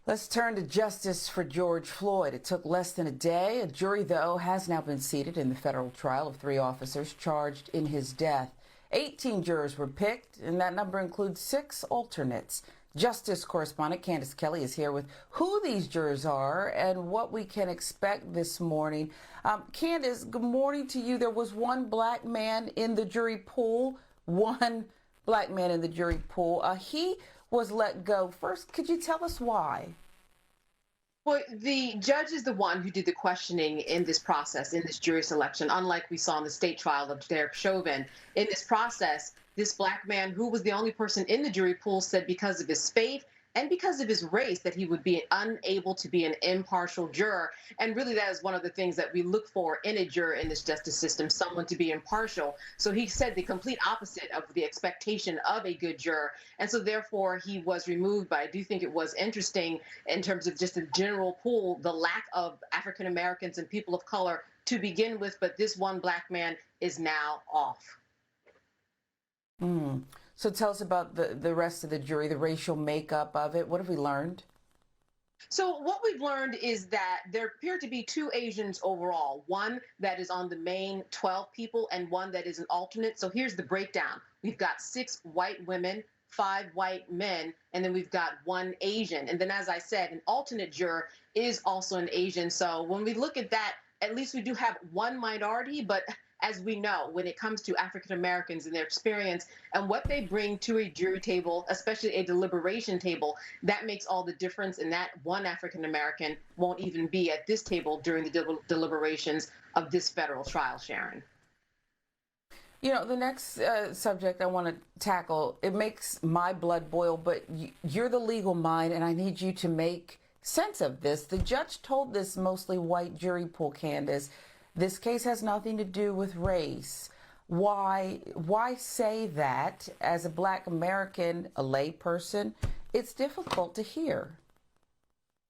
Let's turn to justice for George Floyd. It took less than a day. A jury, though, has now been seated in the federal trial of 3 officers charged in his death. 18 jurors were picked, and that number includes 6 alternates. Justice correspondent Candace Kelley is here with who these jurors are and what we can expect this morning. Candace, good morning to you. There was one black man in the jury pool. He was let go. First, could you tell us why? Well, the judge is the one who did the questioning in this process, in this jury selection, unlike we saw in the state trial of Derek Chauvin. In this process, this black man, who was the only person in the jury pool, said because of his faith and because of his race that he would be unable to be an impartial juror. And really, that is one of the things that we look for in a juror in this justice system, someone to be impartial. So he said the complete opposite of the expectation of a good juror. And so therefore, he was removed. But I do think it was interesting in terms of just the general pool, the lack of African Americans and people of color to begin with. But this one black man is now off. So tell us about the rest of the jury, the racial makeup of it. What have we learned? So what we've learned is that there appear to be 2 Asians overall, one that is on the main 12 people and one that is an alternate. So here's the breakdown. We've got 6 white women, 5 white men, and then we've got 1 Asian. And then, as I said, an alternate juror is also an Asian. So when we look at that, at least we do have 1 minority, but as we know, when it comes to African Americans and their experience and what they bring to a jury table, especially a deliberation table, that makes all the difference. And that 1 African American won't even be at this table during the deliberations of this federal trial, Sharon. You know, the next subject I want to tackle, it makes my blood boil, but you're the legal mind, and I need you to make sense of this. The judge told this mostly white jury pool, Candace, this case has nothing to do with race. Why say that? As a black American, a lay person, it's difficult to hear.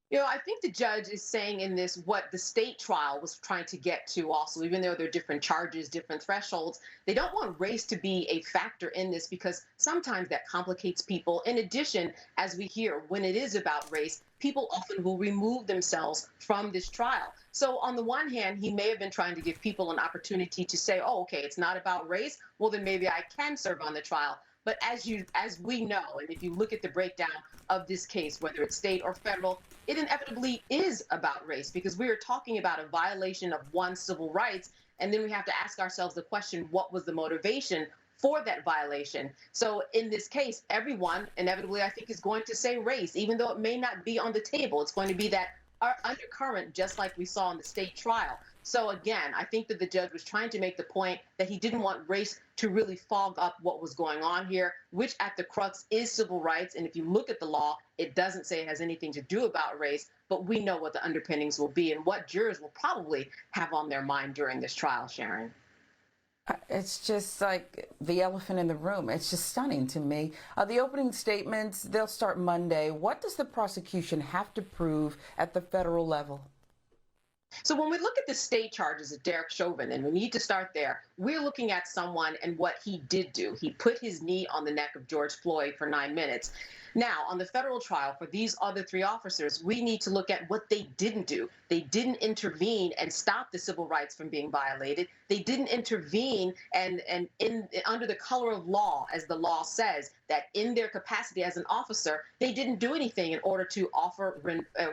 You know, I think the judge is saying in this what the state trial was trying to get to also, even though there are different charges, different thresholds, they don't want race to be a factor in this because sometimes that complicates people. In addition, as we hear, when it is about race, people often will remove themselves from this trial. So on the one hand, he may have been trying to give people an opportunity to say, oh, okay, it's not about race. Well, then maybe I can serve on the trial. But as we know, and if you look at the breakdown of this case, whether it's state or federal, it inevitably is about race because we are talking about a violation of one's civil rights. And then we have to ask ourselves the question, what was the motivation for that violation? So in this case, everyone inevitably, I think, is going to say race, even though it may not be on the table. It's going to be that undercurrent, just like we saw in the state trial. So again, I think that the judge was trying to make the point that he didn't want race to really fog up what was going on here, which at the crux is civil rights. And if you look at the law, it doesn't say it has anything to do about race, but we know what the underpinnings will be and what jurors will probably have on their mind during this trial, Sharon. It's just like the elephant in the room. It's just stunning to me. The opening statements, they'll start Monday. What does the prosecution have to prove at the federal level? So when we look at the state charges of Derek Chauvin, and we need to start there, we're looking at someone and what he did do. He put his knee on the neck of George Floyd for 9 minutes. Now, on the federal trial for these other 3 officers, we need to look at what they didn't do. They didn't intervene and stop the civil rights from being violated. They didn't intervene and under the color of law, as the law says, that in their capacity as an officer, they didn't do anything in order to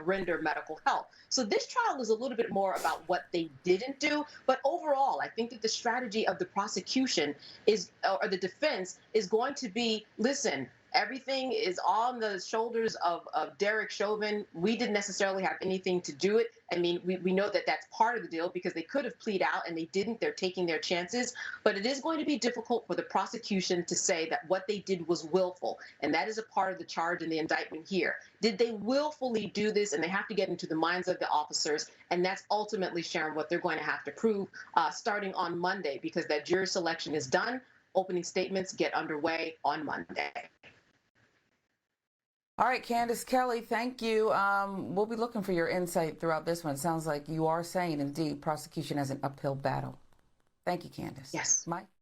render medical help. So this trial is a little bit more about what they didn't do. But overall, I think that the strategy of the prosecution or the defense is going to be, listen, everything is on the shoulders of Derek Chauvin. We didn't necessarily have anything to do it. I mean, we know that that's part of the deal because they could have plead out and they didn't. They're taking their chances. But it is going to be difficult for the prosecution to say that what they did was willful. And that is a part of the charge in the indictment here. Did they willfully do this? And they have to get into the minds of the officers. And that's ultimately, Sharon, what they're going to have to prove starting on Monday because that jury selection is done. Opening statements get underway on Monday. All right, Candace Kelley, thank you. We'll be looking for your insight throughout this one. It sounds like you are saying, indeed, prosecution has an uphill battle. Thank you, Candace. Yes. Mike?